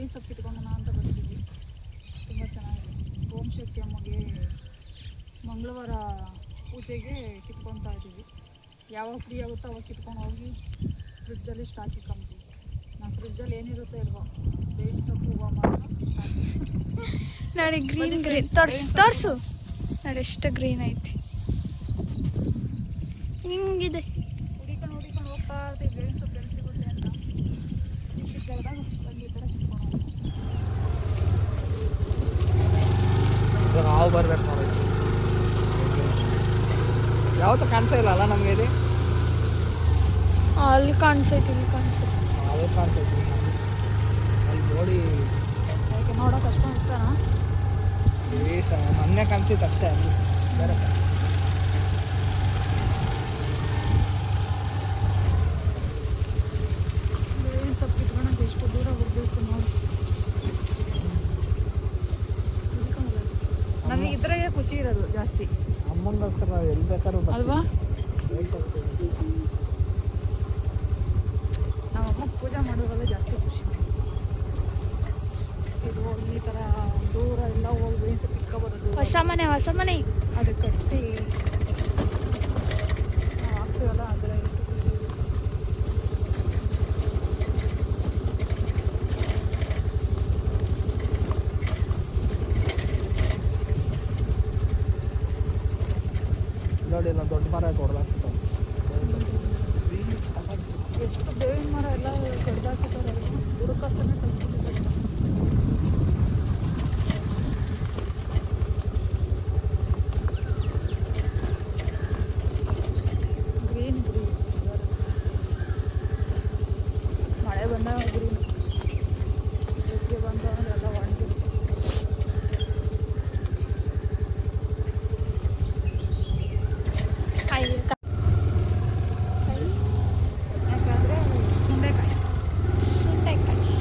ಬೇವಿನ ಸೊಪ್ಪು ಕಿತ್ಕೊಂಡೋಣ ಅಂತ ಬರ್ತಿದ್ವಿ. ತುಂಬ ಚೆನ್ನಾಗಿದೆ. ಓಂ ಶಕ್ತಿ ಅಮ್ಮಗೆ ಮಂಗಳವಾರ ಪೂಜೆಗೆ ಕಿತ್ಕೊತಾ ಇದ್ದೀವಿ. ಯಾವಾಗ ಫ್ರೀ ಆಗುತ್ತೋ ಅವಾಗ ಕಿತ್ಕೊಂಡು ಹೋಗಿ ಫ್ರಿಡ್ಜಲ್ಲಿ ಸ್ಟಾಕ್ ಇಟ್ಕೊಂತೀವಿ. ನಾವು ಫ್ರಿಡ್ಜಲ್ಲಿ ಏನಿರುತ್ತೋ ಇಲ್ವೋ ಬೇವಿನ ಸೊಪ್ಪು ಹೂವು ಮಾತ್ರ ನೋಡಿ. ಗ್ರೀನ್ ಗ್ರೀನ್ ತೋರಿಸು ನೋಡಿ, ಎಷ್ಟು ಗ್ರೀನ್ ಐತಿ. ಹಿಂಗಿದೆ ಹುಡಿಕೊಂಡು ಹೋಗ್ತಾ ಇರ್ತೀವಿ ಬೇವಿನ ಸೊಪ್ಪು ಎಲ್ಲಿ ಸಿಗುತ್ತೆ ಅಂತ. ಸಿಕ್ಕಿದಾಗ ಒಂದು ಈ ಥರ ಕಿತ್ಕೊಂಡು ನಾವು ಬರ್ಬೇಕು ನೋಡಿ. ಯಾವತ್ತೂ ಕಾಣಿಸ್ತಾ ಇಲ್ಲ ಅಲ್ಲ ನಮಗೆ ಇಲ್ಲಿ. ಅಲ್ಲಿ ಕಾಣಿಸೈತಿ, ಇಲ್ಲಿ ಕಾಣಿಸೈತಿ, ಅದೇ ಕಾಣಿಸ್ತೈತಿ ಅಲ್ಲಿ ನೋಡಿ. ಯಾಕೆ ನೋಡೋಕೆ ಅಷ್ಟೊಂದು ಇಷ್ಟನಾ? ಮೊನ್ನೆ ಕಾಣಿಸ್ತೈತೆ ಅಷ್ಟೇ, ಅಲ್ಲಿ ಬೇರೆ ಬೇವಿನ ಸೊಪ್ಪು ಕಿತ್ಕೊಳಕ್ಕೆ ಎಷ್ಟು ದೂರ ಹೋಗ್ಬೇಕು ನೋಡಿ. ನನಗೆ ಇದ್ರೆ ಖುಷಿ ಇರೋದು ಜಾಸ್ತಿ. ಅಮ್ಮಂಗೋಸ್ಕರ ಎಲ್ಲಿ ಬೇಕಾದ್ರೂ ಅಲ್ವಾ? ನಮ್ಮಮ್ಮ ಪೂಜೆ ಮಾಡೋದ್ರಲ್ಲೇ ಜಾಸ್ತಿ ಖುಷಿ. ಇದು ಈ ಥರ ದೂರ ಎಲ್ಲ ಹೋಗಿ ಬೇಯಿಸಿ ಪಿಕ್ಕೊಬರೋದು. ಹೊಸ ಮನೆ ಅದು ಕಟ್ಟಿ ನಾವು ಹಾಕ್ತೀವಲ್ಲ ಅದರ ಎಷ್ಟು ಖುಷಿ. ನೋಡಿ, ನಾವು ದೊಡ್ಡ ಮರ ಕೊಡಲಾಗ್ತದೆ. ಎಷ್ಟು ಬೇವಿನ ಮರ ಎಲ್ಲ ಕಡ್ದಾಕಿದ್ದಾರೆ. ಹುಡುಕತ್ತನೇ ತಗ್ಗಿದ್ದಾರೆ. ಗ್ರೀನ್ ಗ್ರೀನ್ ಮಳೆ ಬಂದಾಗ ಗ್ರೀನ್, ಬೇಸಿಗೆ ಬಂದ ಎಲ್ಲ ಒಣಗಿರುತ್ತೆ. ಯಾಕಂದರೆ ಸುಂಡೆಕಾಯಿ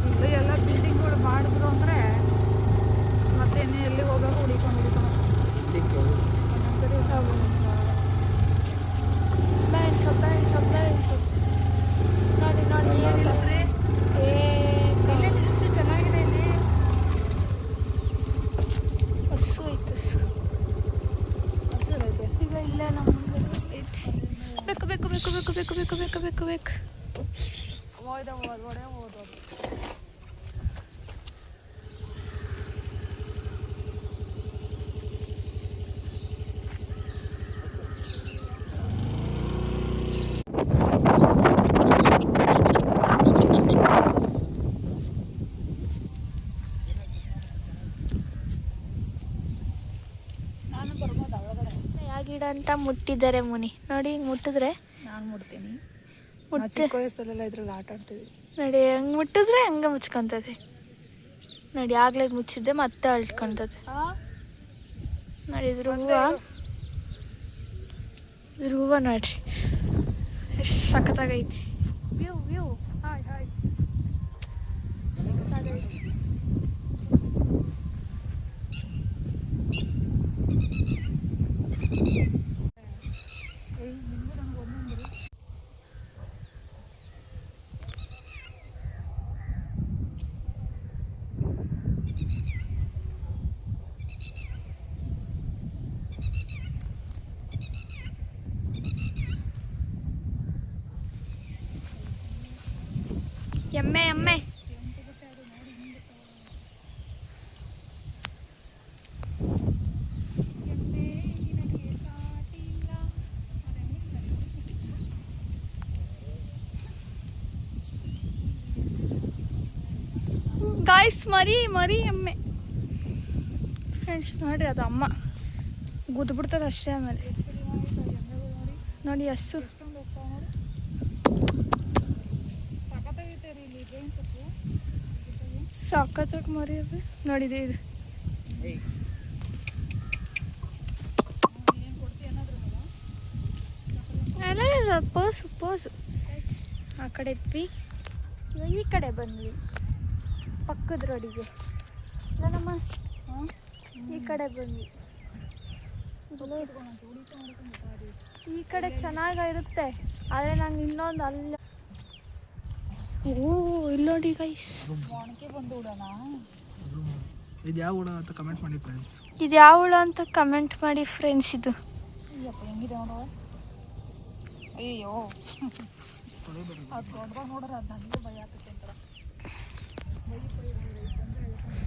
ಇಲ್ಲೂ ಎಲ್ಲ ಬಿಲ್ಡಿಂಗ್ಗಳು ಮಾಡಿದ್ರು ಅಂದರೆ ಮತ್ತೆ ಇನ್ನೂ ಎಲ್ಲಿ ಹೋಗೋರು ಹುಡಿಕೊಂಡು ಒಂದೊಂದ್ಸರಿ ಬೇವಿನ ಸೊಪ್ಪು ನೋಡಿ ನೋಡಿ. ಏನಿಲ್ಲ ನಿಲ್ಲಿಸಿ ಚೆನ್ನಾಗಿದೆ. ಇಲ್ಲಿ ಹಸು ಐತೆ, ಹಸಿರೈತೆ. ಈಗ ಇಲ್ಲೇ ನಮ್ಮ ಐತಿ. ಬೇಕು. ಓದೋದು ನಾನು ಬರ್ಬೋದು ಒಳಗಡೆ. ಯಾವ ಗಿಡ ಅಂತ ಮುಟ್ಟಿದ್ದಾರೆ ಮುನಿ ನೋಡಿ. ಹಿಂಗೆ ಮುಟ್ಟಿದ್ರೆ ನಾನು ಮುಟ್ತೀನಿ. ಮುಟ್ಟ ಚಿಕ್ಕ ವಯಸ್ಸಲ್ಲೆಲ್ಲ ಇದ್ರಲ್ಲಿ ಆಟ ಆಡ್ತಿದ್ವಿ ನೋಡಿ. ಹಂಗೆ ಮುಟ್ಟಿದ್ರೆ ಹಂಗೆ ಮುಚ್ಕೊತದೆ ನೋಡಿ. ಆಗ್ಲೇ ಮುಚ್ಚಿದ್ದೆ ಮತ್ತೆ ಅಳ್ಕೊಂತದೆ ನೋಡಿ. ಇದ್ರ ಹೂವು ನೋಡ್ರಿ ಎಷ್ಟು ಸಖತ್ತಾಗೈತಿ. ವ್ಯೂ ಹಾಯ್ ಎಮ್ಮೆ ಗಾಯ್ಸ್, ಮರಿ ಎಮ್ಮೆ ಫ್ರೆಂಡ್ಸ್ ನೋಡ್ರಿ. ಅದು ಅಮ್ಮ ಗುದ್ಬಿಡ್ತದೆ ಅಷ್ಟೇ. ಆಮೇಲೆ ನೋಡಿ ಹಸು ಸಾಕತ್ತಾಗಿ ಮರಿ ಅವೆ ನೋಡಿದೆ. ಇದು ಅಲ್ಲ ಪೋಸು ಆ ಕಡೆ ಇದ್ವಿ. ಇವಾಗ ಈ ಕಡೆ ಬಂದ್ವಿ ಪಕ್ಕದ ರೋಡಿಗೆ. ನಮ್ಮ ಈ ಕಡೆ ಬಂದ್ವಿ. ಈ ಕಡೆ ಚೆನ್ನಾಗಿರುತ್ತೆ, ಆದರೆ ನಂಗೆ ಇನ್ನೊಂದು ಅಲ್ಲ ಓ ಇಲ್ಲಿ ನೋಡಿ ಗೈಸ್, ಒಣಕೆ ಬಂದು ಬಿಡೋಣ. ಇದು ಯಾವ ಹುಳ ಅಂತ ಕಮೆಂಟ್ ಮಾಡಿ ಫ್ರೆಂಡ್ಸ್. ಇದು ಯಾವ ಹುಳ ಅಂತ ಕಮೆಂಟ್ ಮಾಡಿ ಫ್ರೆಂಡ್ಸ್. ಇದು ಅಯ್ಯಪ್ಪ ಹೆಂಗಿದೆ ನೋಡುವ. ಅಯ್ಯೋ ಅದು ದೊಡ್ಡದಾಗ ನೋಡ್ರೆ ಅದು ನನಗೆ ಭಯ ಆಗ್ತೈತೆ ಅಂತಾರ.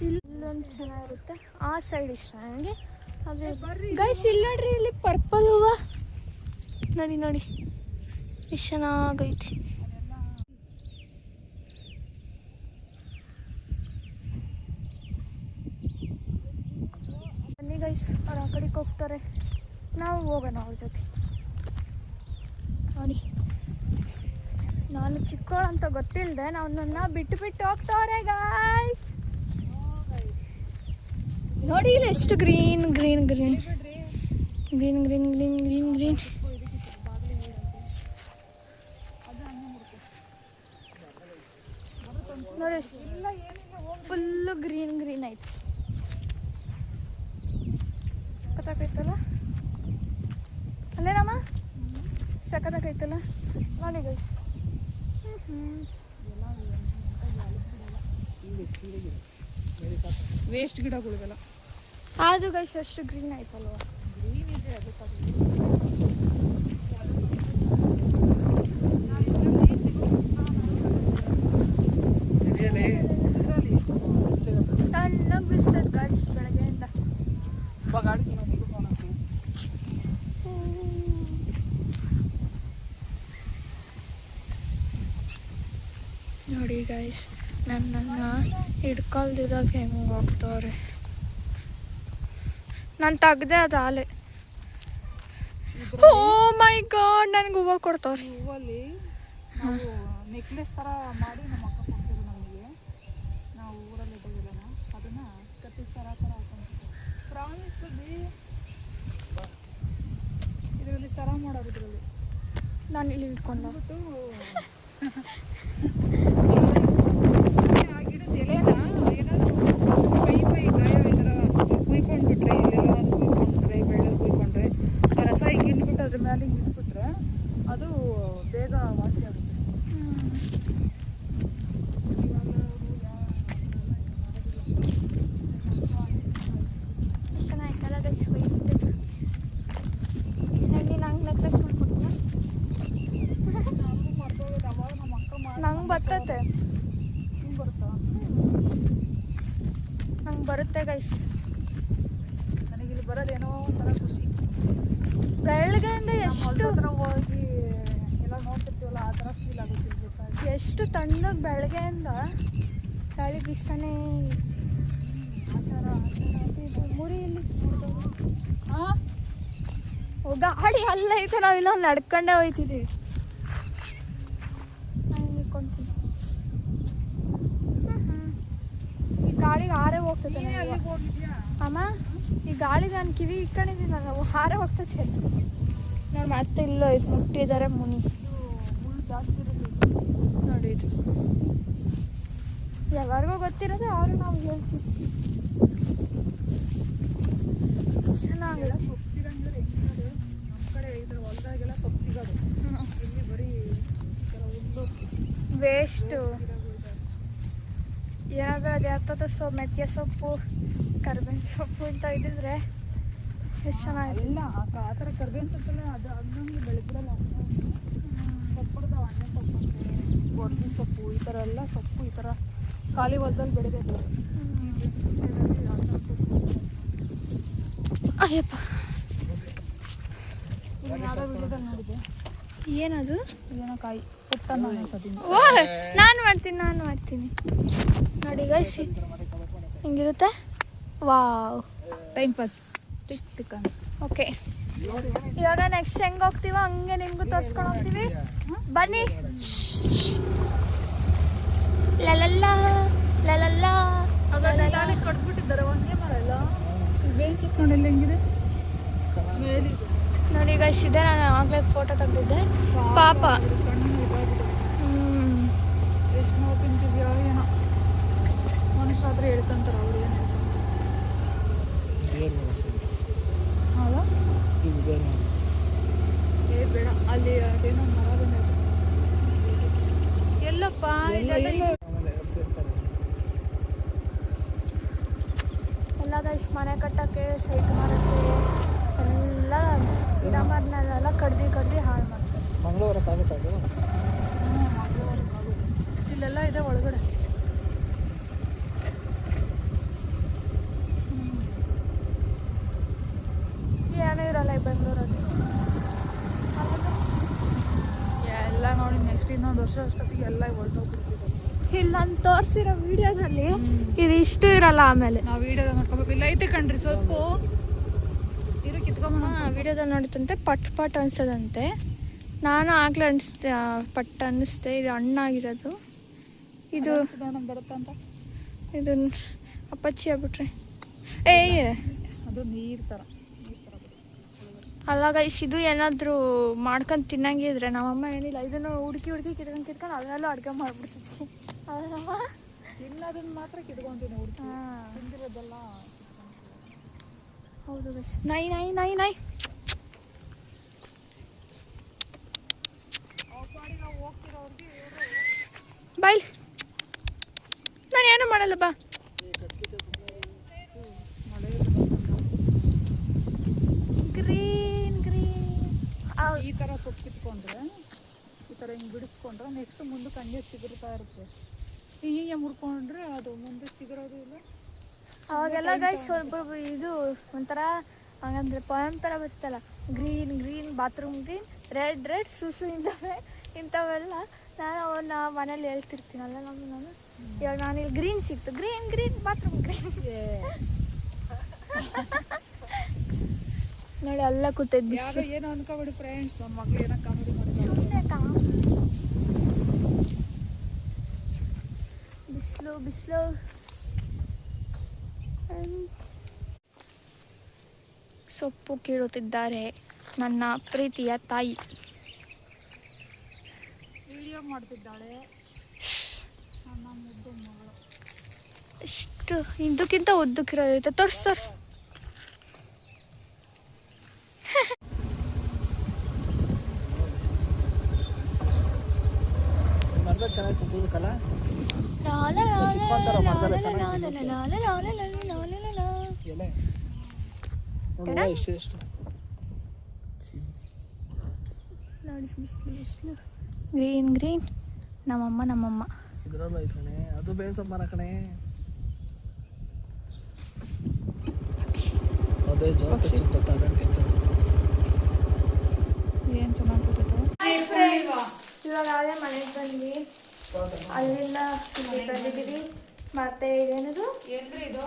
ಇಲ್ಲೊಂದು ಚೆನ್ನಾಗಿರುತ್ತೆ, ಆ ಸೈಡ್ ಇಷ್ಟ ನನಗೆ. ಆದರೆ ಗೈಸ್ ಇಲ್ಲಿ ನೋಡ್ರಿ, ಇಲ್ಲಿ ಪರ್ಪಲ್ ಹೂವು ನೋಡಿ ನೋಡಿ ಎಷ್ಟು ಚೆನ್ನಾಗೈತಿ. ಬನ್ನಿ ಗೈಸ್, ಅವ್ರು ಆ ಕಡೆಗೆ ಹೋಗ್ತಾರೆ, ನಾವು ಹೋಗೋಣ ಅವ್ರ ಜೊತೆ. ನೋಡಿ, ನಾನು ಚಿಕ್ಕವಳು ಅಂತ ಗೊತ್ತಿಲ್ಲದೆ ನನ್ನ ಬಿಟ್ಟು ಬಿಟ್ಟು ಹೋಗ್ತವ್ರೆ ಗಾಯ್ಸ್. ನೋಡಿ ಇಲ್ಲಿ ಎಷ್ಟು green green green green green green green green. ನೋಡಿ ಫುಲ್ಲು ಗ್ರೀನ್ ಗ್ರೀನ್ ಐತಿ. ಸಖತ್ತಾಗೈತಲ್ಲ ಅಲ್ಲೇನಮ್ಮ, ಸಖತ್ತಾಗೈತಲ್ಲ ನೋಡಿ ಗೈಸ್. ವೇಸ್ಟ್ ಗಿಡಗಳಿಗೆಲ್ಲ ಆದ್ರೂ ಗೈಸ್ ಅಷ್ಟು ಗ್ರೀನ್ ಆಯ್ತಲ್ವ. ಗ್ರೀನ್ ಇದೆ ಅದು ತಣ್ಣಗೆ ಬಿಸ್ತದ ಗಾಡಿ ಬೆಳಗ್ಗೆಯಿಂದ. ನೋಡಿ ಗೈಸ್, ನನ್ನನ್ನು ಹಿಡ್ಕೊಳ್ದಿದಾಗ ಹೆಂಗೆ ಹೋಗ್ತವ್ರೆ. ನಾನು ತೆಗ್ದೆ ಅದು ಆಲೆ. ಓ ಮೈ ಗಾಡ್, ನನಗೆ ಹೂವು ಕೊಡ್ತವ್ರೆ. ಹೂವಲ್ಲಿ ನಾವು ನೆಕ್ಲೆಸ್ ಥರ ಮಾಡಿ ನಮ್ಮ ಅಕ್ಕ ಕೊಡ್ತಿದ್ರು ನಮಗೆ. ನಾವು ಊರಲ್ಲಿ ಇಟ್ಟಿದ್ದೀರಲ್ಲ ಅದನ್ನು ಕಟ್ಟಿಸ್ ಥರ ಹಾಕೊಂಡ್ತೀವಿ. ಪ್ರಾಮಿಸ್ ಇದರಲ್ಲಿ ಸರ ಮಾಡೋರು ಇದರಲ್ಲಿ. ನಾನು ಇಲ್ಲಿ ಇಟ್ಕೊಂಡು ಆ ಗಿಡದ ಎಲೆನ ಏನಾದರೂ ಕೈ ಗಾಯ ಈ ಥರ ಕುಯ್ಕೊಂಡ್ಬಿಟ್ರೆ, ಇಲ್ಲೆಲ್ಲ ಕುಯ್ಕೊಂಡ್ರೆ, ಬೆಳ್ಳಲ್ಲಿ ಕುಯ್ಕೊಂಡ್ರೆ ಆ ರಸ ಈಗ ಹಿಂಡ್ಬಿಟ್ಟು ಅದ್ರ ಮೇಲೆ ಹಿಂಗೆ ಇಟ್ಬಿಟ್ರೆ ಅದು ಬೇಗ ವಾಸಿ ಆಗುತ್ತೆ. ಚೆನ್ನಾಯ್ತಲ್ಲ ಗೈಸ್. ನಂಗೆ ನೆಕ್ಲೆಸ್ ಮಾಡ್ಕೊಡ್ತೀನ. ನಂಗೆ ಬರ್ತೈತೆ, ನಂಗೆ ಬರುತ್ತೆ ಗೈಸ್. ನನಗಿಲ್ಲಿ ಬರೋದೇನೋ ಒಂಥರ ಖುಷಿ. ಬೆಳಗ್ಗೆಯಿಂದ ಎಷ್ಟು ಹೋಗಿ ಎಲ್ಲ ನೋಡ್ತಿರ್ತೀವಲ್ಲ ಆ ಥರ ಫೀಲ್ ಆಗುತ್ತೆ. ಎಷ್ಟು ತಣ್ಣಗೆ ಬೆಳಗ್ಗೆಯಿಂದ ಗಾಳಿ ಬೀಸ್ತಾನೆ ಇರ್ತೀವಿ. ಇದು ಮುರಿಯಲ್ಲಿ ಗಾಡಿ ಅಲ್ಲ ಐತೆ, ನಾವಿಲ್ಲ ನಡ್ಕೊಂಡೇ ಹೋಯ್ತಿದ್ದೀವಿ. ನಾನು ನಿಂತ್ಕೊಂತೀನಿ. ಈ ಗಾಳಿಗೆ ಹಾರೇ ಹೋಗ್ತದೆ ಅಮ್ಮ. ಈ ಗಾಳಿಗೆ ನಾನು ಕಿವಿ ಇಟ್ಕೊಂಡಿದ್ದೀನಿ, ನಾನು ಹಾರೇ ಹೋಗ್ತದೆ ನೋಡಿ. ಮತ್ತೆ ಇಲ್ಲ ಇದು ಮುಟ್ಟಿದ್ದಾರೆ ಮುನಿ. ಮುಳ್ಳು ಜಾಸ್ತಿ ಇರುತ್ತೆ ನೋಡಿ, ಇದು ಎಲ್ಲರಿಗೂ ಗೊತ್ತಿರೋದು, ಅವರು ನಾವು ಹೇಳ್ತೀವಿ. ಚೆನ್ನಾಗಿಲ್ಲ. ಸೊಪ್ಪು ಸಿಗಂಗಿಲ್ಲ ಹೆಂಗಿರೋದು. ನಮ್ಮ ಕಡೆ ಇದ್ರ ಹೊಲದಾಗೆಲ್ಲ ಸೊಪ್ಪು ಸಿಗೋದು, ಇಲ್ಲಿ ಬರೀ ಹುಲ್ಲು ವೇಸ್ಟು. ಏನಾಗೋದು ಯಾವ್ದು ಸೊಪ್ಪು, ಮೆತ್ಯ ಸೊಪ್ಪು, ಕರ್ಬೇವಿನ ಸೊಪ್ಪು ಅಂತ ಇದ್ದಿದ್ರೆ ಎಷ್ಟು ಚೆನ್ನಾಗಿದೆ. ಇಲ್ಲ ಆ ಥರ ಕರ್ಬೇವಿನ ಸೊಪ್ಪೆಲ್ಲ ಅದು ಹಂಗಂಗೆ ಬೆಳೆದ್ರಲ್ಲ. ಸೊಪ್ಪುಡ್ದಾವ, ಅಣ್ಣೆ ಸೊಪ್ಪು ಅಂತೆ, ಗೊಡ್ಡಿ ಸೊಪ್ಪು, ಈ ಥರ ಎಲ್ಲ ಸೊಪ್ಪು ಈ ಥರ ಖಾಲಿ ಹೊಲದಲ್ಲಿ ಬೆಳೆದೈತೆ. ಅಯ್ಯಪ್ಪ, ಯಾವುದೋ ವಿಡಿಯೋದಲ್ಲಿ ನೋಡಿದೆ. ಏನದು? ಏನೋ ಕಾಯಿ ಪುಟ್ಟನ್ನ ಅನ್ಸೋದಿಲ್ಲ. ಓ, ನಾನು ಮಾಡ್ತೀನಿ ನೋಡಿ ಗೈಸ್, ಹಿಂಗಿರುತ್ತೆ. Wow, time pass tick tick ಅಂತ. ಓಕೆ, ಇವಾಗ ನೆಕ್ಸ್ಟ್ ಹೆಂಗೆ ಹೋಗ್ತೀವೋ ಹಂಗೆ ನಿಮಗೂ ತೋರಿಸ್ಕೊಂಡು ಹೋಗ್ತೀವಿ. ಬನ್ನಿ. ಲಲಲ್ಲ ಲಲಲ್ಲ ಅವೆಲ್ಲ ಕಟ್ಬಿಟ್ಟಿದ್ದಾರೆ ಒಂದೇ ಮರ ಎಲ್ಲ. ಬೇಳೆ ಸೊಪ್ಪು ನೋಡಿ ಹೆಂಗಿದೆ ಮೇಲಿದೆ ನೋಡಿ ಗೈಸ್. ಇದೆ, ನಾನು ಆಗಲೇ ಫೋಟೋ ತೆಗೆದಿದ್ದೆ. ಪಾಪ ಕಣ್ಣು ಇದಾಗಿದೆ. ಎಷ್ಟು ನೋವು ತಿಂತಿದ್ಯೋ ಏನೋ. ಮನುಷ್ಯರಾದ್ರೆ ಹೇಳ್ಕೊಂತಾರೆ, ಅವ್ರು ಏನು ಹೇಳ್ತಾರೆ. ಹೌದಾ? ಏ ಬೇಡ, ಅಲ್ಲಿ ಅದೇನೋ ಮರ ಬಂದೈತೆ. ಎಲ್ಲ ಇಲ್ಲಪ್ಪ ಎಲ್ಲ ಗೈಸ್ ಮನೆ ಕಟ್ಟಕ್ಕೆ ಸೈಟ್ ಮಾರಕ್ಕೆ ಎಲ್ಲ ಗಿಡ ಮರನೆಲ್ಲ ಕಡ್ದು ಹಾಳು ಮಾಡ್ತಾರೆ. ಮಂಗಳವಾರಕ್ಕಾಗುತ್ತೆ ಅದು. ಇಲ್ಲೆಲ್ಲ ಇದೆ ಒಳಗಡೆ. ಏನೂ ಇರಲ್ಲ ಈ ಬೆಂಗಳೂರಲ್ಲಿ. ಎಲ್ಲ ನೋಡಿ ನೆಕ್ಸ್ಟ್ ಇನ್ನೊಂದು ವರ್ಷ ಅಷ್ಟೊತ್ತಿಗೆ ಎಲ್ಲ ಹೊರಟೋಗ್ಬಿಡ್ತಿದೆ. ಇಲ್ಲಿ ನಾನು ತೋರಿಸಿರೋ ವಿಡಿಯೋದಲ್ಲಿ ಇದು ಇಷ್ಟು ಇರಲ್ಲ. ಆಮೇಲೆ ನಾವು ವಿಡಿಯೋದಾಗ ನೋಡ್ಕೋಬೇಕು. ಇಲ್ಲ ಐತೆ ಕಣ್ರಿ ಸ್ವಲ್ಪ ಇರು ಕಿತ್ಕೊಂಬ. ವಿಡಿಯೋದಲ್ಲಿ ನೋಡುತ್ತಂತೆ ಪಟ್ ಅನ್ಸೋದಂತೆ. ನಾನು ಆಗ್ಲೇ ಅನಿಸ್ತೆ ಪಟ್ ಅನ್ನಿಸ್ತೆ. ಇದು ಹಣ್ಣಾಗಿರೋದು. ಇದು ಬರುತ್ತಂತ ಇದು ಅಪ್ಪಚ್ಚಿ ಆಗ್ಬಿಟ್ರೆ ಅದು ನೀರು ಥರ ಅಲ್ಲ ಗೈಸ್. ಇದು ಏನಾದರೂ ಮಾಡ್ಕೊಂಡು ತಿನ್ನಂಗಿದ್ರೆ ನಮ್ಮಮ್ಮ ಏನಿಲ್ಲ ಇದನ್ನು ಹುಡುಕಿ ಕಿತ್ಕೊಂಡು ಅದನ್ನೆಲ್ಲ ಅಡುಗೆ ಮಾಡಿಬಿಡ್ತೀವಿ. ಅದನ್ನಮ್ಮ ತಿನ್ನೋದನ್ನ ಮಾತ್ರ ಕಿತ್ಕೊಂತೀನಿ. ಹುಡುಕಿ ತಿಂದಿರೋದೆಲ್ಲ ಹೌದು ಗೈಸ್. ನಾಯಿ ಬಾಯ್. ನಾನು ಏನೂ ಮಾಡಲ್ಲ ಬಾ. ಈ ಥರ ಸೊಪ್ಪು ಕಿತ್ಕೊಂಡ್ರೆ ಈ ಥರ ಹಿಂಗೆ ಬಿಡಿಸ್ಕೊಂಡ್ರೆ ನೆಕ್ಸ್ಟ್ ಮುಂದಕ್ಕೆ ಹಂಗೆ ಚಿಗುರ್ತಾ ಇರುತ್ತೆ. ಹೀಗೆ ಮುರ್ಕೊಂಡ್ರೆ ಅದು ಮುಂದೆ ಚಿಗುರೋದು ಇಲ್ಲ. ಅವಾಗೆಲ್ಲ ಗೈಸ್ ಸ್ವಲ್ಪ ಇದು ಒಂಥರ ಹಂಗಂದ್ರೆ ಪೊಯಮ್ ಥರ ಬರ್ತಲ್ಲ. ಗ್ರೀನ್ ಬಾತ್ರೂಮ್ ಗ್ರೀನ್, ರೆಡ್ ಸುಸು ಇಂಥವೆಲ್ಲ ನಾನು ಅವನ್ನ ಮನೇಲಿ ಹೇಳ್ತಿರ್ತೀನಲ್ಲ. ನಾನು ಇವಾಗ ನಾನಿಲ್ಲಿ ಗ್ರೀನ್ ಸಿಕ್ತು, ಗ್ರೀನ್ ಬಾತ್ರೂಮ್ ಗ್ರೀನ್ ನೋಡಿ ಎಲ್ಲ ಕೂತೈದು. ಯಾರು ಏನೋ ಅನ್ಕೋಬೇಡಿ ಫ್ರೆಂಡ್ಸ್, ನಮ್ಮ ಮಗಳು ಏನೋ ಕಾಮಿಡಿ ಮಾಡಿದ್ರು. ಬಿಸಿಲು ಸೊಪ್ಪು ಕೀಳುತ್ತಿದ್ದಾರೆ ನನ್ನ ಪ್ರೀತಿಯ ತಾಯಿ. ವಿಡಿಯೋ ಮಾಡ್ತಿದ್ದಾಳೆ ನನ್ನ ಮುದ್ದು ಮಗಳು. ಎಷ್ಟು ಇದಕ್ಕಿಂತ ಉದ್ದಕ್ಕಿರೋದೈತೆ. ತೋರ್ಸು ಚೆನ್ನಾಗಿ ತುಂಬಿದಕ್ಕಲ್ಲ. ಎಷ್ಟು ನೋಡಿ ಬಿಸಿಲು ಗ್ರೀನ್ ನಮ್ಮಮ್ಮ ಇದ್ರಲ್ಲ ಐತೆ ಕಣೆ. ಅದು ಬೇವಿನ ಸೊಪ್ಪು ಮರ ಕಣೆ. ಅದೇ ಜೋರ್ ಕಚ್ಚಿಟ್ಟತ್ತ ಅದನ್ನ ಏನು ಚೆನ್ನಾಗಿ ಕೂತೈತೆ. ಇವಾಗ ಅದೇ ಮನೆಗೆ ಬಂದ್ವಿ. ಅಲ್ಲಿಂದ ಬಂದಿದ್ದೀವಿ. ಮತ್ತೆ ಇದೇನದು ಇದು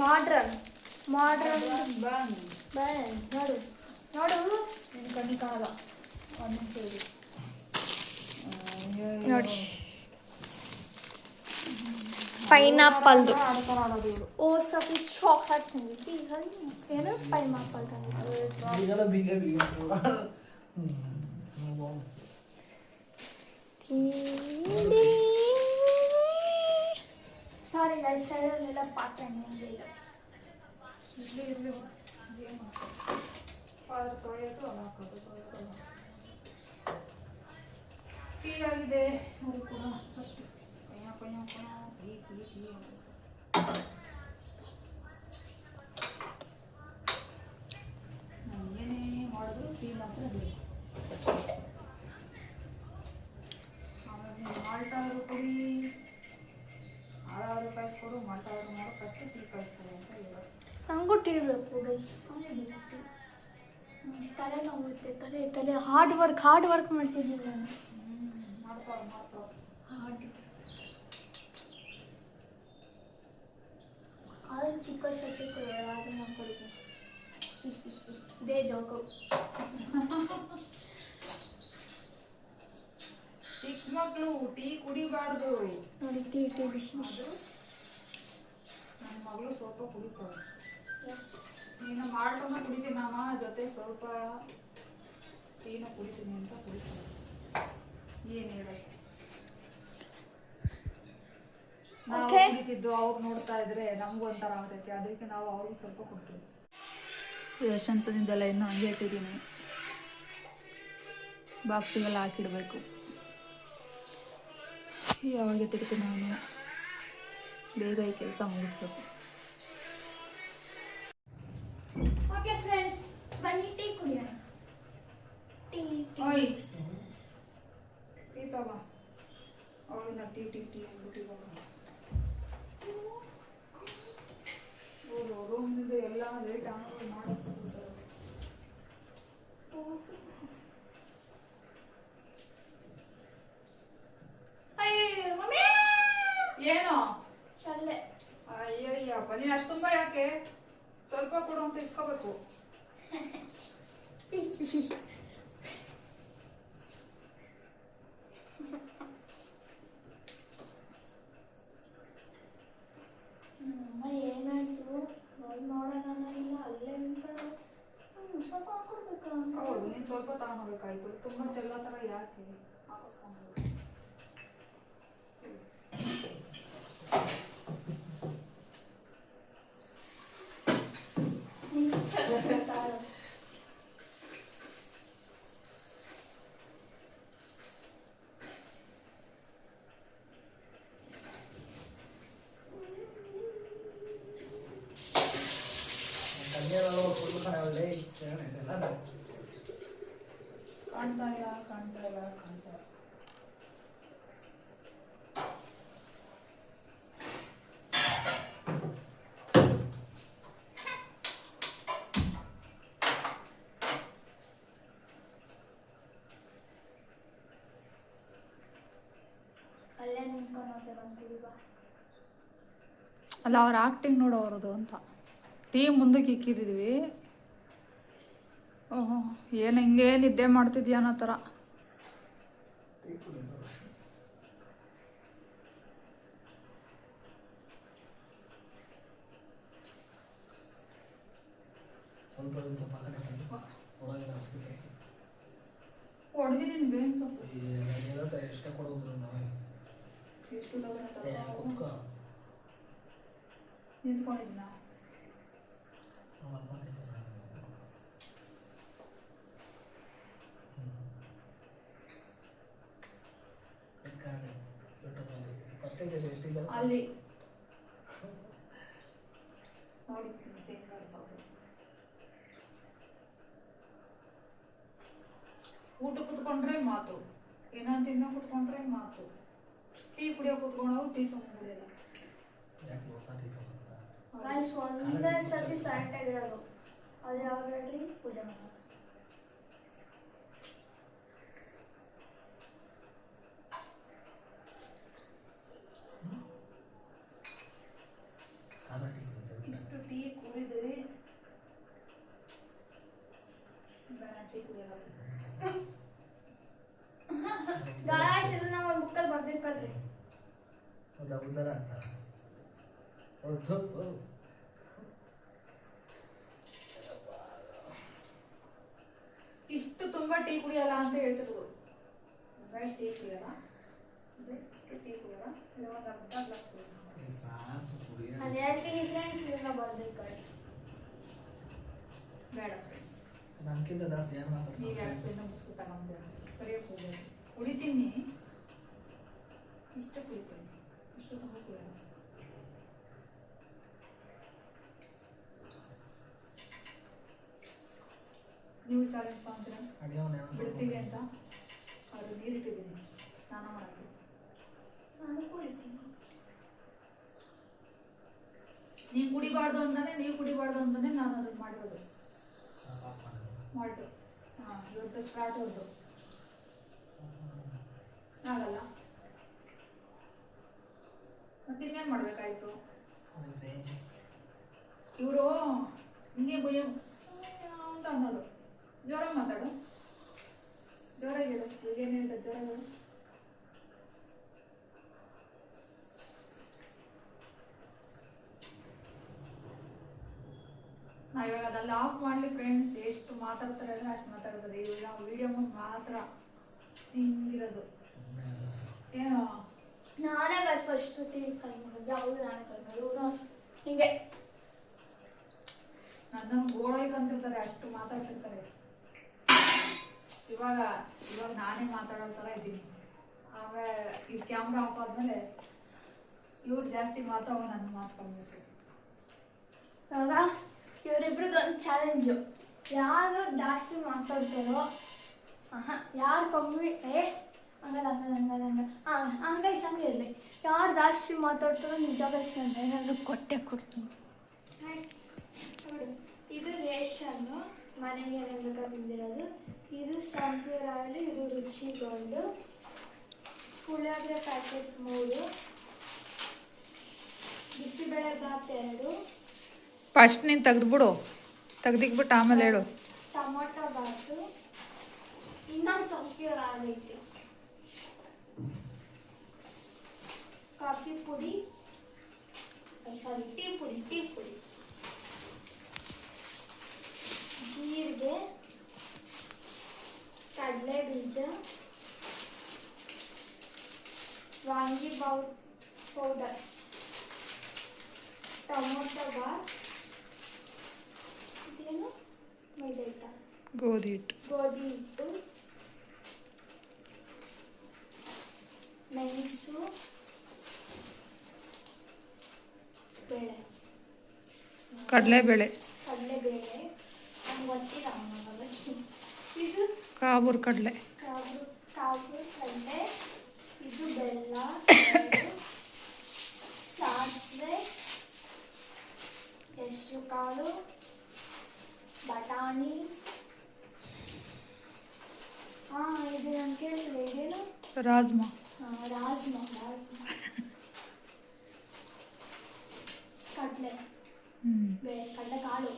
ಮಾಡ್ರನ್ ನೋಡು ನಿನ್ನ ಕಣ್ಣಿ ಕಾಣಲ್ಲ. ನೋಡಿ ಪೈನಾಪಲ್ದು ಓ ಸಫಿ ಚಾಕ್ಲೇಟ್ ತಂದಿದ್ದಿ. ಏನು ಪೈನಾಪಲ್ ತಂದಿದ್ದು. ಬೀಗ ಸಾರಿ ಗೈಸ್, ಸೈಡಲ್ಲೆಲ್ಲ ಪಾತ್ರೆ ಇಲ್ಲ. ಇರಲಿ ಏನು ಪಾತ್ರೆ ತೊಳೆಯೋದು ಅದು ಹಾಕೋದು ಟೀ ಆಗಿದೆ ಅವ್ರಿಗೆ ಕೂಡ ಫಸ್ಟ್ ಟೀ ನಾನು ಏನೇ ಮಾಡಿದ್ರು ಟೀ ಮಾತ್ರ ಬೇಕು. ಆಮೇಲೆ ಮಾಲ್ಟಾದ್ರು ಕುಡಿ, ಹಾಳಾದ್ರು ಕಾಯಿಸ್ಕೊಡು, ಮಾಲ್ಟಾದ್ರು ಮಾಡು, ಫಸ್ಟ್ ಟೀ ಕಾಯಿಸ್ಕೊಡು ಅಂತ ಹೇಳೋದು. ನನಗೂ ಟೀ ಬೇಕು ಗೈಸ್. ತಲೆ ನೋವುತ್ತೆ. ತಲೆ ಹಾರ್ಡ್ ವರ್ಕ್ ಮಾಡ್ತಿದ್ದೀನಿ ನಾನು. ಮಾಡ್ತಾವ ಅದನ್ನು ಚಿಕ್ಕ ಶಕ್ತಿ ಕೊಡೋಲ್ಲ, ಅದನ್ನು ನಾನು ಕೊಡ್ತೀನಿ. ಇದೇ ಜೋಕು. ಚಿಕ್ಕ ಮಕ್ಕಳು ಟೀ ಕುಡಿಬಾರ್ದು. ನೋಡಿ ಟೀ ಬಿಸಿ ನನ್ನ ಮಗಳು ಸ್ವಲ್ಪ ಕುಡಿತಾಳೆ. ನೀನು ಮಾಲ್ಟನ್ನ ಕುಡಿತೀನಮ್ಮ, ಜೊತೆ ಸ್ವಲ್ಪ ಟೀನ ಕುಡಿತೀನಿ ಅಂತ ಕುಡಿತಾಳೆ. ಏನು ಹೇಳೋದು, ನಾವು ಕುಡಿತಿದ್ದು ಅವ್ರು ನೋಡ್ತಾ ಇದ್ರೆ ನಮಗೂ ಒಂಥರ ಆಗ್ತೈತೆ. ಅದಕ್ಕೆ ನಾವು ಅವ್ರಿಗೂ ಸ್ವಲ್ಪ ಕೊಡ್ತೀವಿ. ಯಶಂತದಿಂದೆಲ್ಲ ಇನ್ನೂ ಹಂಗೆ ಇಟ್ಟಿದ್ದೀನಿ, ಬಾಕ್ಸಿಗೆಲ್ಲ ಹಾಕಿಡಬೇಕು. ಯಾವಾಗ ಎತ್ತಿಡ್ತೀನಿ ನಾನು ಬೇಗ ಈ ಕೆಲಸ ಮುಗಿಸ್ಬೇಕು. ಓಕೆ ಫ್ರೆಂಡ್ಸ್, ಬನ್ನಿ ಟೀ ಕುಡಿಯೋಣ. ಟೀ ಓಯ್ ಟೀ ತಗೋ. ಅವಾಗಿನ ಟೀ ಟೀ ಟೀ ಅಂದ್ಬಿಟ್ಟು ರೂಮ್ನಿಂದ ಎಲ್ಲ ಲೇಟ್ ಆಗಿ ಮಾಡೋದು. ಏನೋ ಚಲ್ಲೆ. ಅಯ್ಯಯ್ಯಪ್ಪ, ನೀನು ಅಷ್ಟು ತುಂಬ ಯಾಕೆ? ಸ್ವಲ್ಪ ಕೊಡು ಅಂತ ಇಸ್ಕೋಬೇಕು. ಏನಾಯ್ತು ನೋಡೋಣ, ಇಲ್ಲ ಅಲ್ಲೇ ನಿಂತ್ಕೊಳ್ಳೋ. ಸ್ವಲ್ಪ ಹಾಕೊಡ್ಬೇಕು. ಹೌದು, ನೀನು ಸ್ವಲ್ಪ ತಗೊಂಡೋಗ್ಬೇಕಾಯ್ತು. ತುಂಬ ಚೆಲ್ಲೋ ಥರ ಯಾಕೆ ಹಾಕಿಸ್ಕೊಂಡು? ಕಾಣ್ತಾ ಇಲ್ಲ, ಕಾಣ್ತಾ ಇಲ್ಲ, ಕಾಣ್ತಾ ಇಲ್ಲ. ಅಲ್ಲೇ ನಿಂತ್ಕೊಂಡು ಬಂದ್ಬಿಡಿ ಬಾ. ಅಲ್ಲ, ಅವ್ರ ಆಕ್ಟಿಂಗ್ ನೋಡೋ ಅವ್ರದ್ದು ಅಂತ ಟೀಮ್ ಮುಂದಕ್ಕೆ ಇಕ್ಕಿದ್ವಿ. ಓಹೋ, ಏನು ಹಿಂಗೆ ನಿದ್ದೆ ಮಾಡ್ತಿದ್ಯಾ ಅನ್ನೋ ಥರ. ಹೊಡ್ಬಿದ್ದೀನಿ ಬೇನ್ ಸೊಪ್ಪು. ಎಷ್ಟೇ ಕೊಡೋದ್ರು ಎಷ್ಟು ತಗೊಂಡ ಕುತ್ಕ ನಿಂತ್ಕೊಂಡಿದ್ನ. ಅಲ್ಲಿ ನೋಡಿ ಊಟ ಕುತ್ಕೊಂಡ್ರೆ ಮಾತು, ಏನಾದ್ರು ತಿನ್ನೋ ಕುತ್ಕೊಂಡ್ರೆ ಮಾತು, ಟೀ ಕುಡಿಯೋ ಕುತ್ಕೊಂಡವು ಟೀ ಸೊಪ್ಪು ಕುಡಿಯಲ್ಲ. ಗೈಸ್, ಒಂದೇ ಸತಿ ಸೈಟ್ ಆಗಿರೋದು. ಅದು ಯಾವಾಗ ಹೇಳ್ರಿ? ಪೂಜೆ ಮಾಡೋದು. ಇಷ್ಟು ಟೀ ಕುಡಿದ್ರಿ ಬೇಡ, ಟೀ ಕುಡಿಯಲ್ಲ. ಗಾಯ್ಸ್, ಇದು ನಮ್ಮ ಬುಕ್ಕಲ್ಲಿ ಬರ್ದಿರ್ಕೊಳ್ರಿ. ಇಷ್ಟು ತುಂಬಾ ಟೀ ಕುಡಿಯಲ್ಲ ಅಂತ ಹೇಳ್ತಿರೋದು. ಟೀ ಕುಡಿಯಲ್ಲ, ಇಷ್ಟು ಟೀ ಕುಡಿಯಲ್ಲ, ಇಲ್ಲ ಒಂದು ಅರ್ಧ ಗ್ಲಾಸ್ ಕುಡಿಯಲ್ಲ. ಅದು ಹೇಳ್ತೀನಿ ಫ್ರೆಂಡ್ಸ್, ಇದನ್ನ ಬರ್ದಿರ್ಕೊಳ್ಳಿ. ಬೇಡ ಫ್ರೆಂಡ್ಸ್, ನನ್ಕಿಂತ ಜಾಸ್ತಿ ಏನು ನೀವು ಯಾಕೆ ಪೆನ್ನ ಬುಕ್ಸು ತಗೊಂಡ್ರೆ ಬರೆಯೋಕೆ ಹೋಗೋದು. ಕುಡಿತೀನಿ, ಇಷ್ಟು ಕುಡಿತೀನಿ, ಇಷ್ಟು ತುಂಬ ಕುಡಿಯಲ್ಲ. ನೀವು ಚಾಲೆಂಜ್ ತಗೊಂತೀರಾ ಬಿಡ್ತೀವಿ ಅಂತ? ಅದು ನೀರಿಟ್ಟಿದ್ದೀನಿ ಸ್ನಾನ ಮಾಡೋಕ್ಕೆ. ನಾನು ಕುಡಿತೀನಿ. ನೀವು ಕುಡಿಬಾರ್ದು ಅಂತಾನೆ, ನೀವು ಕುಡಿಬಾರ್ದು ಅಂತಾನೆ ನಾನು ಅದನ್ನು ಮಾಡಿರೋದು. ಮಾಲ್ಟು ಹಾಂ, ಇವತ್ತು ಸ್ಟಾರ್ಟ್ ಹೋದ್ದು ಆಗಲ್ಲ. ಮತ್ತೆ ಇನ್ನೇನು ಮಾಡಬೇಕಾಯ್ತು? ಇವರು ಹಿಂಗೆ ಬಯ್ಯೋ ಅಂತ ಅನ್ನೋದು. ಜೋರಾಗಿ ಮಾತಾಡು, ಜೋರಾಗಿ ಹೇಳು. ಈಗೇನು ಹೇಳಿದ? ಜೋರಾಗಿ ಹೇಳು. ನಾ ಇವಾಗ ಅದೆಲ್ಲ ಆಫ್ ಮಾಡಲಿ ಫ್ರೆಂಡ್ಸ್. ಎಷ್ಟು ಮಾತಾಡ್ತಾರೆ ಅಂದರೆ ಅಷ್ಟು ಮಾತಾಡ್ತಾರೆ. ಇವಾಗ ವಿಡಿಯೋ ಮಾತ್ರ ಹಿಂಗಿರೋದು. ಏನೋ ನಾನೇ ಫಸ್ಟ್ ಟೀ ಕೈ ಮಾಡೋದು, ಯಾವುದು ನಾನೇ ಕೈ ಮಾಡೋದು. ಹಿಂಗೆ ನನ್ನನ್ನು ಗೋಳೋಯ್ಕಂತಿರ್ತಾರೆ, ಅಷ್ಟು ಮಾತಾಡ್ತಿರ್ತಾರೆ. ಇವಾಗ ನಾನೇ ಮಾತಾಡೋ ಥರ ಇದ್ದೀನಿ. ಆಮೇಲೆ ಇದು ಕ್ಯಾಮ್ರಾ ಆಫ್ ಆದ್ಮೇಲೆ ಇವ್ರು ಜಾಸ್ತಿ ಮಾತಾಡೋ ನಾನು ಮಾತಾಡ್ಬೇಕು. ಇವಾಗ ಇವರಿಬ್ರದ್ದು ಒಂದು ಚಾಲೆಂಜು. ಯಾರು ಜಾಸ್ತಿ ಮಾತಾಡ್ತಾರೋ ಯಾರು ಕಮ್ಮಿ ಹಂಗಲ್ಲ ಹಂಗೆ ಸಂಗೆ ಇರಲಿ. ಯಾರು ಜಾಸ್ತಿ ಮಾತಾಡ್ತಾರೋ ನಿಜ ನಾನು ಏನಾದರೂ ಕೊಡ್ತೀನಿ. ಇದು ರೇಷನ್ನು ಮನೆಗೆ ಏನಾಗಬೇಕು ತಿಂದಿರೋದು. ಇದು ಸಂಪ್ಯೂರ್ ಆಯಿಲ್, ಇದು Ruchi gold, puliyogare packet 3, bisibele bath 2, first ನೀನು ತೆಗೆದ್ಬಿಡು, ತೆಗ್ದಿಕ್ಬಿಟ್ಟು ಆಮೇಲೆ ಹೇಳು. ಟೊಮೊಟೊ ಬಾತು, ಇನ್ನೊಂದು ಸಂಪ್ಯೂರ್ ಆಗೈತಿ, ಕಾಫಿ ಪುಡಿ ಸಾರಿ ಟೀ ಪುಡಿ, ಜೀರಿಗೆ, ಕಡಲೆ ಬೀಜ, ವಾಂಗಿಬಾತ್ ಪೌಡರ್, ಟೊಮೊಟೊ ಬಾತ್, ಇದೇನು ಮೈದಾ ಹಿಟ್ಟ, ಗೋಧಿ ಹಿಟ್ಟು, ಮೆಣಸು, ಬೇಳೆ, ಕಡಲೆಬೇಳೆ, ನಂಗೆ ಗೊತ್ತಿಲ್ಲ. ಇದು ಕಾಬೂರ್ ಕಡಲೆ, ಕಾಬೂರ್ ಕಡಲೆ, ಇದು ಬೆಲ್ಲ, ಸಾಸಿವೆ, ಹೆಸರು ಕಾಳು, ಬಟಾಣಿ. ಇದು ನಾನು ಕೇಳಿದೆ, ಇದೇನು ರಾಜ್ಮಾ, ರಾಜ್ಮಾ ಕಡಲೆ ಬೇಳೆ, ಕಡಲೆಕಾಳು,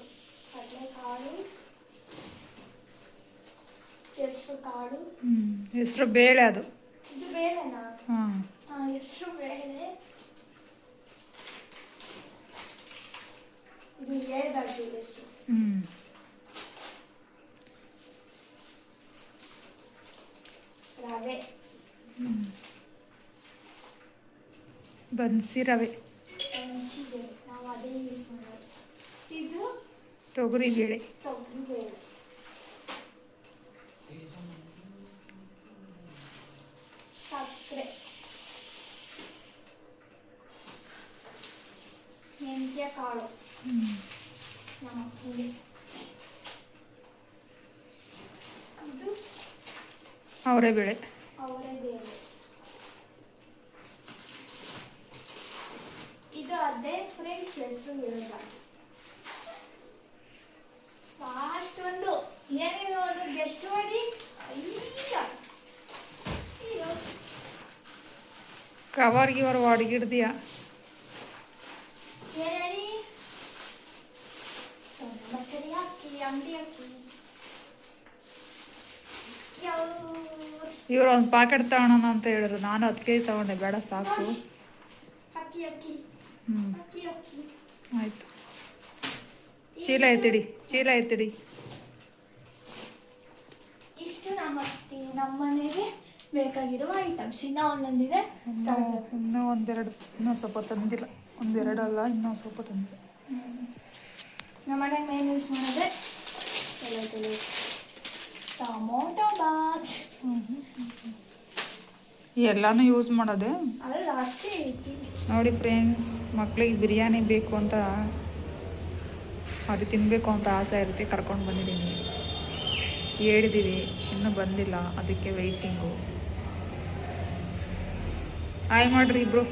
ಹೆಸರು ಕಾಳು, ಹೆಸರು ಬೇಳೆ ಅದು. ಇದು ಬೇಳೆನಾ? ಹಾಂ, ಹೆಸರು ಬೇಳೆ. ಇದು ಹೇಳ್ಬಾರ್ದು ಹೆಸರು. ರವೆ, ಬನ್ಸಿ ರವೆ, ಬೇಳೆ, ನಾವು ಅದೇ ಯೂಸ್ ಮಾಡೋದು. ಇದು ತೊಗರಿ ಬೇಳೆ, ತೊಗರಿಬೇಳೆ, ಸಕ್ಕರೆ, ಮೆಂತ್ಯ ಕಾಳು, ನಮ್ಮ ಪುಡಿ, ಇದು ಅವರೆಬೇಳೆ, ಇದು ಅದೇ ಫ್ರೆಂಡ್ಸ್ ಹೆಸರು ಇರಲ್ಲ. ಫಾಸ್ಟ್ ಒಂದು ಏನೇನು ಒಂದು ಗೆಸ್ಟ್ ಮಾಡಿ. ಕವರ್ಗೆ ಇವರು ಒಡಗಿಡ್ದಿಯಾ? ಏನೇಳಿ ಸ್ವಲ್ಪ ಸರಿ ಹಾಕಿ, ಅಂಗಡಿ ಹಾಕಿ. ಇವ್ರು ಒಂದು ಪ್ಯಾಕೆಟ್ ತಗೊಳೋಣ ಅಂತ ಹೇಳಿದ್ರು, ನಾನು 10 kg ತಗೊಂಡೆ, ಬೇಡ ಸಾಕು. ಅಕ್ಕಿ ಆಯ್ತು, ಚೀಲ ಎತ್ತಿಡಿ. ಇಷ್ಟು ನಮ್ಮ ಮನೆಗೆ ಬೇಕಾಗಿರುವ ಐಟಮ್ಸ್. ಇನ್ನೂ ಒಂದೊಂದಿದೆ ತರಬೇಕು. ಇನ್ನೂ ಸ್ವಲ್ಪ ತಂದಿಲ್ಲ, ಒಂದೆರಡಲ್ಲ, ಇನ್ನೂ ಸ್ವಲ್ಪ ತಂದಿಲ್ಲ. ನಮ್ಮ ಮನೆಗೆ ಮೇನ್ ಯೂಸ್ ಮಾಡೋದೆ ಟೊಮೊಟೊ ಬಾತ್. ಎಲ್ಲಾನು ಯೂಸ್ ಮಾಡೋದೆ. ಅದೇ ಜಾಸ್ತಿ ಐತಿ ನೋಡಿ ಫ್ರೆಂಡ್ಸ್, ಮಕ್ಳಿಗೆ ಬಿರಿಯಾನಿ ಬೇಕು ಅಂತ, ಅವ್ರಿಗೆ ತಿನ್ನಬೇಕು ಅಂತ ಆಸೆ ಇರುತ್ತೆ, ಕರ್ಕೊಂಡು ಬಂದಿದ್ದೀನಿ. ಹೇಳಿದ್ದೀವಿ, ಇನ್ನೂ ಬಂದಿಲ್ಲ, ಅದಕ್ಕೆ ವೆಯ್ಟಿಂಗು. ಹಾಯ್ ಮಾಡ್ರಿ ಇಬ್ರು.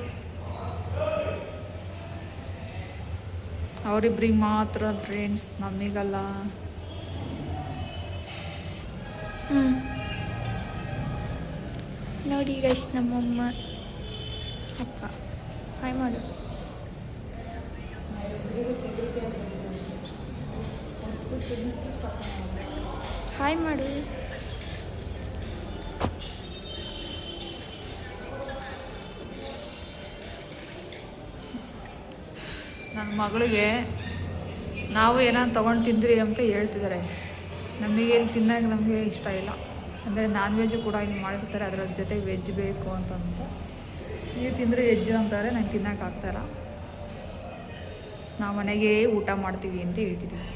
ಅವರಿಬ್ರಿಗೆ ಮಾತ್ರ ಫ್ರೆಂಡ್ಸ್, ನಮಗಲ್ಲ. ನೋಡಿ ಗೈಸ್, ನಮ್ಮಮ್ಮ ಅಪ್ಪ ಹಾಯ್ ಮಾಡು. ಹಾಯ್ ಮಾಡು. ನನ್ನ ಮಗಳಿಗೆ ನಾವು ಏನಾದ್ರು ತೊಗೊಂಡು ತಿಂದ್ರಿ ಅಂತ ಹೇಳ್ತಿದ್ದಾರೆ. ನಮಗೆ ಇಲ್ಲಿ ತಿನ್ನೋಕೆ ನಮಗೆ ಇಷ್ಟ ಇಲ್ಲ. ಅಂದರೆ ನಾನ್ ವೆಜ್ಜು ಕೂಡ ಇಲ್ಲಿ ಮಾಡಿರ್ತಾರೆ, ಅದರ ಜೊತೆಗೆ ವೆಜ್ ಬೇಕು ಅಂತಂತ. ನೀವು ತಿಂದರೆ ವೆಜ್ ಅಂತಾರೆ, ನಂಗೆ ತಿನ್ನೋಕ್ಕಾಗ್ತಾಯಿಲ್ಲ. ನಾವು ಮನೆಗೆ ಊಟ ಮಾಡ್ತೀವಿ ಅಂತ ಹೇಳ್ತಿದ್ದೀವಿ.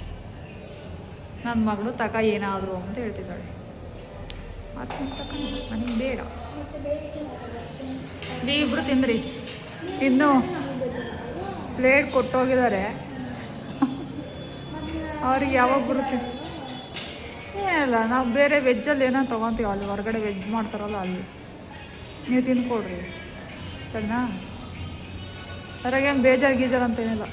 ನನ್ನ ಮಗಳು ಏನಾದರೂ ಅಂತ ಹೇಳ್ತಿದ್ದಾಳೆ. ಅದು ತಗೊಂಡು ನನಗೆ ಬೇಡ. ಮತ್ತೆ ಬೇರೆ ಚೆನ್ನಾಗಿ ನೀ ಇಬ್ಬರು ತಿಂದ್ರಿ, ಇನ್ನು ಪ್ಲೇಟ್ ಕೊಟ್ಟೋಗಿದ್ದಾರೆ. ಅವ್ರಿಗೆ ಯಾವಾಗ ಬರುತ್ತೆ ಏನಿಲ್ಲ, ನಾವು ಬೇರೆ ವೆಜ್ಜಲ್ಲಿ ಏನೋ ತೊಗೊತೀವಿ, ಅಲ್ಲಿ ಹೊರಗಡೆ ವೆಜ್ ಮಾಡ್ತಾರಲ್ಲ ಅಲ್ಲಿ ನೀವು ತಿಂದ್ಕೊಡ್ರಿ ಸರಿನಾ. ಅದ್ರಾಗೇನು ಬೇಜಾರು ಗೀಜಾರು ಅಂತೇನಿಲ್ಲ.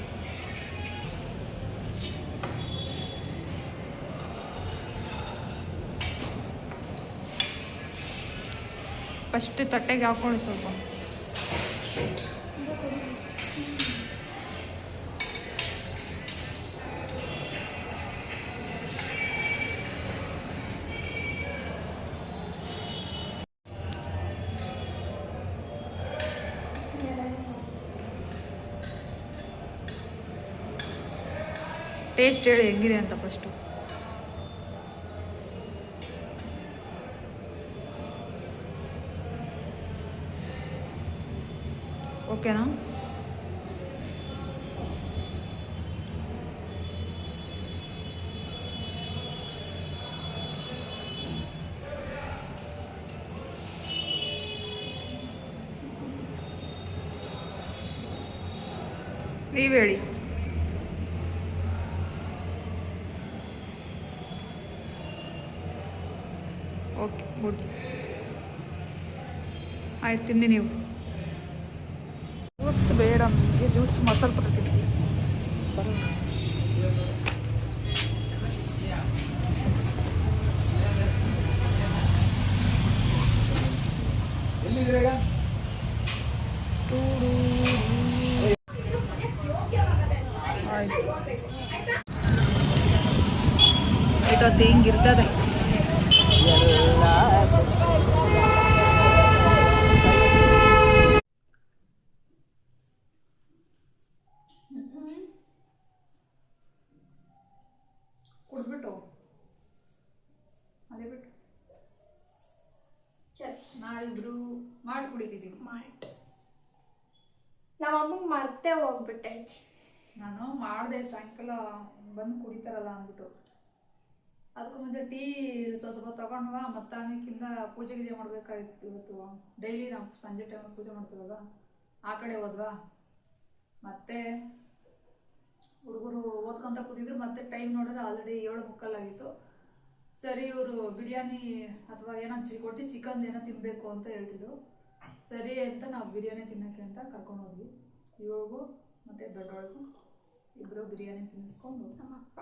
ಫಸ್ಟ್ ತಟ್ಟೆಗೆ ಹಾಕ್ಕೊಳ್ಳಿ ಸ್ವಲ್ಪ. ಟೇಸ್ಟ್ ಹೇಳಿ ಹೆಂಗಿದೆ ಅಂತ ಫಸ್ಟು. ಓಕೆನಾ? ನೀವು ಹೇಳಿ. ಓಕೆ ಗುಡ್, ಆಯ್ತು ತಿಂದು ನೀವು. ಜ್ಯೂಸ್ ಬೇಡ ನಮಗೆ, ಜ್ಯೂಸ್ ಮಸಾಲೆ ಬರ್ತೀನಿ. ಆಯ್ತು ಇದೊತ್ತು ಹಿಂಗಿರ್ತದೆ. ಕುಡ್ಬಿಟ್ಟು ಅದೇ ಬಿಟ್ಟು ನಾವಿಬ್ರು ಮಾಡಿ ಕುಡಿತಿದ್ದೀವಿ. ನಮ್ಮ ಅಮ್ಮಂಗೆ ಮರ್ತೇ ಹೋಗ್ಬಿಟ್ಟೆ. ನಾನು ಮಾಡಿದೆ ಸಾಯಂಕಾಲ ಬಂದು ಕುಡಿತಾರಲ್ಲ ಅಂದ್ಬಿಟ್ಟು. ಅದಕ್ಕೂ ಮುಂಚೆ ಟೀ ಸ್ವಲ್ಪ ತಗೊಂಡ್ವಾ, ಮತ್ತು ಆಮೇಕಿಂದ ಪೂಜೆ ಗೀಜೆ ಮಾಡಬೇಕಾಗಿತ್ತು. ಇವತ್ತು ಡೈಲಿ ನಾವು ಸಂಜೆ ಟೈಮಲ್ಲಿ ಪೂಜೆ ಮಾಡ್ತೀವಲ್ವ, ಆ ಕಡೆ ಹೋದ್ವಾ. ಮತ್ತೆ ಹುಡುಗರು ಓದ್ಕೊಂತ ಕೂತಿದ್ರು. ಮತ್ತೆ ಟೈಮ್ ನೋಡಿದ್ರೆ ಆಲ್ರೆಡಿ 7:45 ಆಗಿತ್ತು. ಸರಿ ಇವರು ಬಿರಿಯಾನಿ ಅಥವಾ ಏನೋ ಒಟ್ಟು ಚಿಕನ್ ಏನೋ ತಿನ್ನಬೇಕು ಅಂತ ಹೇಳ್ತಿದ್ರು. ಸರಿ ಅಂತ ನಾವು ಬಿರಿಯಾನಿ ತಿನ್ನೋಕ್ಕೆ ಅಂತ ಕರ್ಕೊಂಡು ಹೋದ್ವಿ. ಇವ್ರಿಗೂ ಮತ್ತು ದೊಡ್ಡವಳಿಗೂ ಇಬ್ಬರು ಬಿರಿಯಾನಿ ತಿನ್ನಿಸ್ಕೊಂಡು ನಮ್ಮಪ್ಪ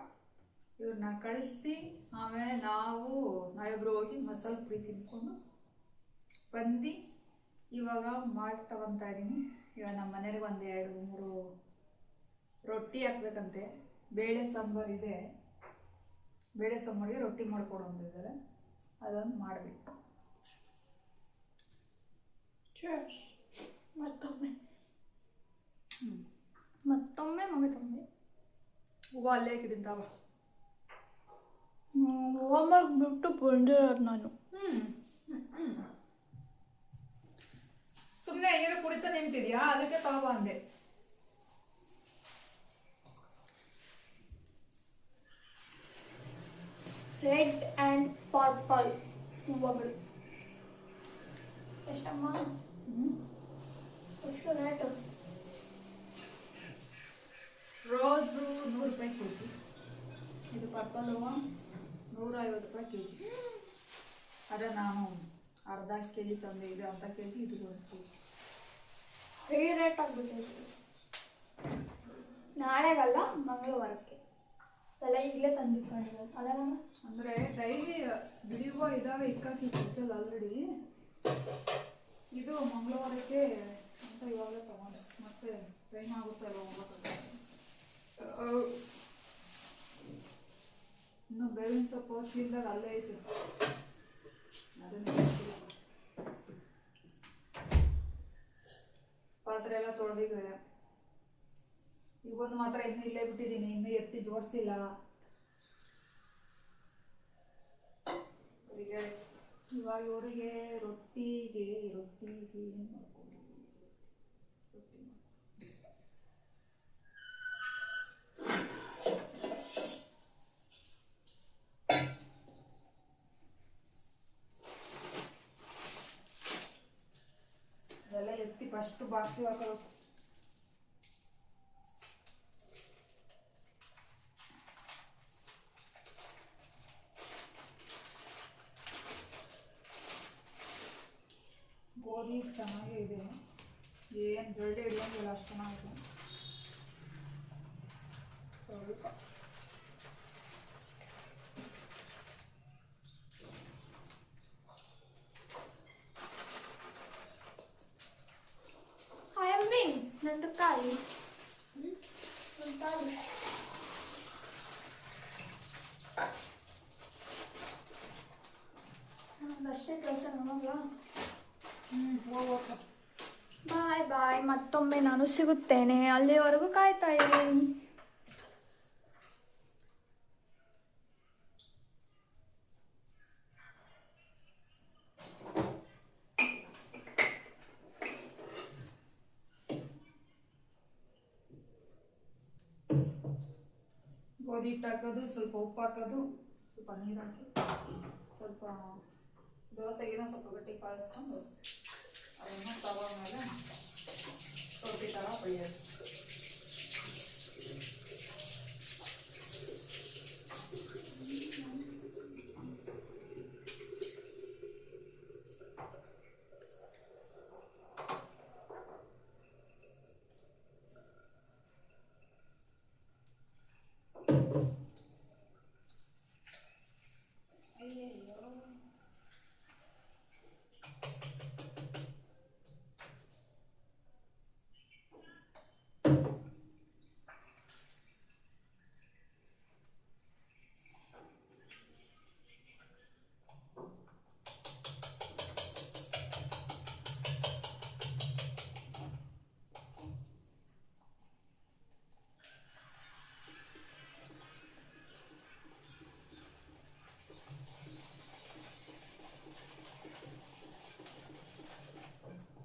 ಇವ್ರನ್ನ ಕಳಿಸಿ, ಆಮೇಲೆ ನಾವಿಬ್ಬರು ಹೋಗಿ ಮಸಾಲೆ ಪುರಿ ತಿನ್ಕೊಂಡು ಬಂದು ಇವಾಗ ಮಾಡಿ ತಗೊತಾ ಇದ್ದೀನಿ. ಇವಾಗ ನಮ್ಮ ಮನೆಯವ್ರಿಗೆ 1-2-3 ರೊಟ್ಟಿ ಹಾಕ್ಬೇಕಂತೆ. ಬೇಳೆ ಸಾಂಬಾರು ಇದೆ, ಬೇಳೆ ಸಾಂಬಾರಿಗೆ ರೊಟ್ಟಿ ಮಾಡ್ಕೊಡು ಅಂತಿದ್ದಾರೆ, ಅದೊಂದು ಮಾಡಬೇಕು. ಮತ್ತೊಮ್ಮೆ ಮಗದೊಮ್ಮೆ ಹೂವು ಅಲ್ಲೇ ಹಾಕಿದ್ದೀನಿ ತಾವ. ಹೋಮ್ವರ್ಕ್ ಬಿಟ್ಟು ಬಂದಿರೋದು ನಾನು. ಸುಮ್ಮನೆ ಏನೋ ಕುಡಿತಾ ನಿಂತಿದ್ಯಾ, ಅದಕ್ಕೆ ತಾವ ಅಂದೆ. ರೆಡ್ ಆ್ಯಂಡ್ ಪರ್ಪಲ್ ಹೂವುಗಳು ಎಷ್ಟಮ್ಮ? ಎಷ್ಟು ರೇಟು? ರೋಸು 100 ರೂಪಾಯಿ ಕೆಜಿ, ಇದು ಪರ್ಪಲ್ ಹೂವು 150 ರೂಪಾಯಿ ಕೆಜಿ. ಅದೇ ನಾನು ಅರ್ಧ ಕೆಜಿ ತಂದೆ, ಇದು ಅರ್ಧ ಕೆಜಿ, ಇದು 1 ಕೆಜಿ. ಫ್ರೀ ರೇಟ್ ಆಗಿಬಿಟ್ಟಿದೆ. ನಾಳೆಗಲ್ಲ, ಮಂಗಳವಾರಕ್ಕೆ ಎಲ್ಲ ಈಗಲೇ ತಂದಿಟ್ಕೊಂಡಿರೋದು ಅಲ್ಲ. ಅಂದರೆ ಡೈಲಿ ಬಿಡಿಯುವ ಇದಾವೆ ಇಕ್ಕಾಕಿ ಫ್ರಿಜ್ಜಲ್ಲಿ ಆಲ್ರೆಡಿ. ಇದು ಮಂಗಳವಾರಕ್ಕೆ ಅಂತ ಇವಾಗಲೇ ತಗೊಂಡೆ, ಮತ್ತೆ ಟೈಮ್ ಆಗುತ್ತಲ್ಲ ಹೋಗ್ಬೇಕು. ಇನ್ನು ಬೇವಿನ ಸೊಪ್ಪು ಚೀಲದಾಗ ಅಲ್ಲೇ ಐತಿ, ಅದನ್ನೇ ಪಾತ್ರೆ ಎಲ್ಲ ತೊಳೆದಿದ್ರೆ. ಇವೊಂದು ಮಾತ್ರ ಇನ್ನೂ ಇಲ್ಲೇ ಬಿಟ್ಟಿದ್ದೀನಿ, ಇನ್ನೂ ಎತ್ತಿ ಜೋಡಿಸಿಲ್ಲ. ಇವಾಗ ಇವರಿಗೆ ರೊಟ್ಟಿಗೆ ಏನು ಮಾಡ್ಕೊಂಡು ರೊಟ್ಟಿ ಬಾಕ್ಸಿಗೆ ಹಾಕೋದು. ಗೋಧಿ ಚೆನ್ನಾಗೇ ಇದೆ, ಏನು ಜಲ್ದಿ ಹಿಡಿಯೋಂಗಿಲ್ಲ, ಅಷ್ಟು ಚೆನ್ನಾಗಿದೆ. ಸ್ವಲ್ಪ ನಂದು ಕಾಯಿ ಕಾಯಿ ಅಷ್ಟೇ ಕೆಲಸ ನಮಗ. ಹೋಗ್ಬೇಕು. ಬಾಯ್ ಬಾಯ್, ಮತ್ತೊಮ್ಮೆ ನಾನು ಸಿಗುತ್ತೇನೆ, ಅಲ್ಲಿವರೆಗೂ ಕಾಯ್ತಾ ಇರಿ. ಗೋಧಿ ಹಿಟ್ಟು ಹಾಕೋದು, ಸ್ವಲ್ಪ ಉಪ್ಪು ಹಾಕೋದು, ಸ್ವಲ್ಪ ನೀರು ಹಾಕಿ, ಸ್ವಲ್ಪ ದೋಸೆಗಿನ ಸ್ವಲ್ಪ ಗಟ್ಟಿ ಕಳಿಸ್ಕೊಂಡು ಅದನ್ನು ತಗೋ ಮೇಲೆ ರೊಟ್ಟಿ ಥರ ಬೆಳೆಯೋದು.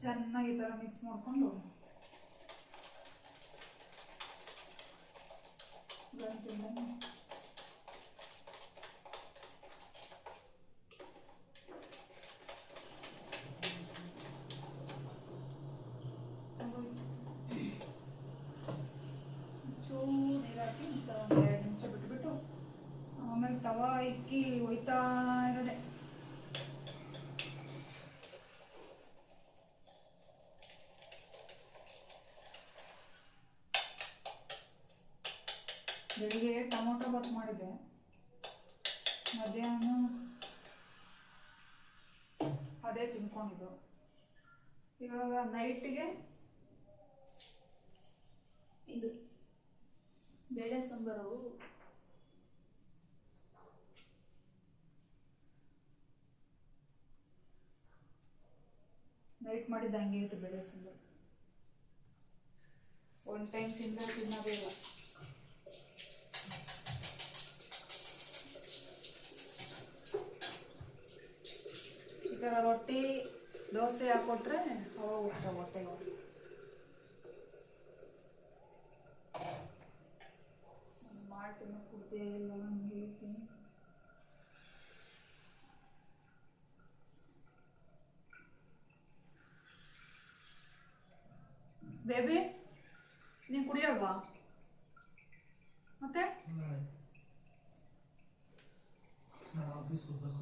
ಚೆನ್ನಾಗಿ ಈ ಥರ ಮಿಕ್ಸ್ ಮಾಡಿಕೊಂಡು ಗಂಟಿಂದ ಚೂರು ನೀರು ಹಾಕಿ ಒಂದು 2 ನಿಮಿಷ ಬಿಟ್ಬಿಟ್ಟು ಆಮೇಲೆ ತವಾ ಇಕ್ಕಿ ಹೊಯ್ತಾ ಇರೋದೆ. ಬೆಳಿಗ್ಗೆ ಟೊಮೊಟೊ ಬಾತ್ ಮಾಡಿದೆ, ಮಧ್ಯಾಹ್ನ ಅದೇ ತಿನ್ಕೊಂಡಿದ್ದು. ಇವಾಗ ನೈಟಿಗೆ ಇದು ಬೇಳೆ ಸಾಂಬಾರು. ನೈಟ್ ಮಾಡಿದ್ದು ಹಂಗೆ ಇತ್ತು ಬೇಳೆ ಸಾಂಬಾರು. ಒಂದು ಟೈಮ್ ತಿನ್ನೋದೇ ಇಲ್ಲ. ಈ ಥರ ರೊಟ್ಟಿ ದೋಸೆ ಹಾಕೊಟ್ರೆ ಅವ ಹೋಗ್ತಾವೆ ಹೊಟ್ಟೆಗೆ. ಮಾಡ್ತೀನಿ ಕುಡ್ದೇ ಇಲ್ಲ ಹಂಗೆ ಇರ್ತೀನಿ. ಬೇಬಿ ನೀನು ಕುಡಿಯಲ್ವಾ? ಮತ್ತೆ ನಾನು ಆಫೀಸ್ ಹೋಗ್ಬೇಕು.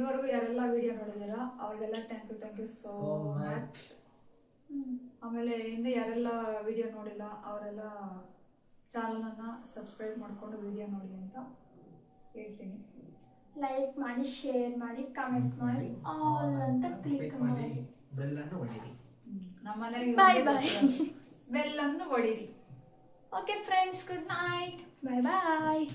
ಇಲ್ಲಿವರೆಗೂ ಯಾರೆಲ್ಲ ವಿಡಿಯೋ ನೋಡಿದಾರ ಅವ್ರಿಗೆಲ್ಲ ಥ್ಯಾಂಕ್ ಯು ಸೋ ಮಚ್. ಆಮೇಲೆ ಹಿಂದೆ ಯಾರೆಲ್ಲ ವಿಡಿಯೋ ನೋಡಿಲ್ಲ ಅವರೆಲ್ಲ ಚಾನಲನ್ನ ಸಬ್ಸ್ಕ್ರೈಬ್ ಮಾಡ್ಕೊಂಡು ವಿಡಿಯೋ ನೋಡಿ ಅಂತ ಹೇಳ್ತೀನಿ. ಲೈಕ್ ಮಾಡಿ, ಶೇರ್ ಮಾಡಿ, ಕಮೆಂಟ್ ಮಾಡಿ, ಆಲ್ ಅಂತ ಕ್ಲಿಕ್ ಮಾಡಿ, ಬೆಲ್ ಅನ್ನು ಹೊಡೀರಿ. ನಮ್ಮನೆಗೆ ಬಾಯ್ ಬಾಯ್. ಬೆಲ್ ಅನ್ನು ಹೊಡೀರಿ. ಓಕೆ ಫ್ರೆಂಡ್ಸ್, ಗುಡ್ ನೈಟ್, ಬಾಯ್ ಬಾಯ್.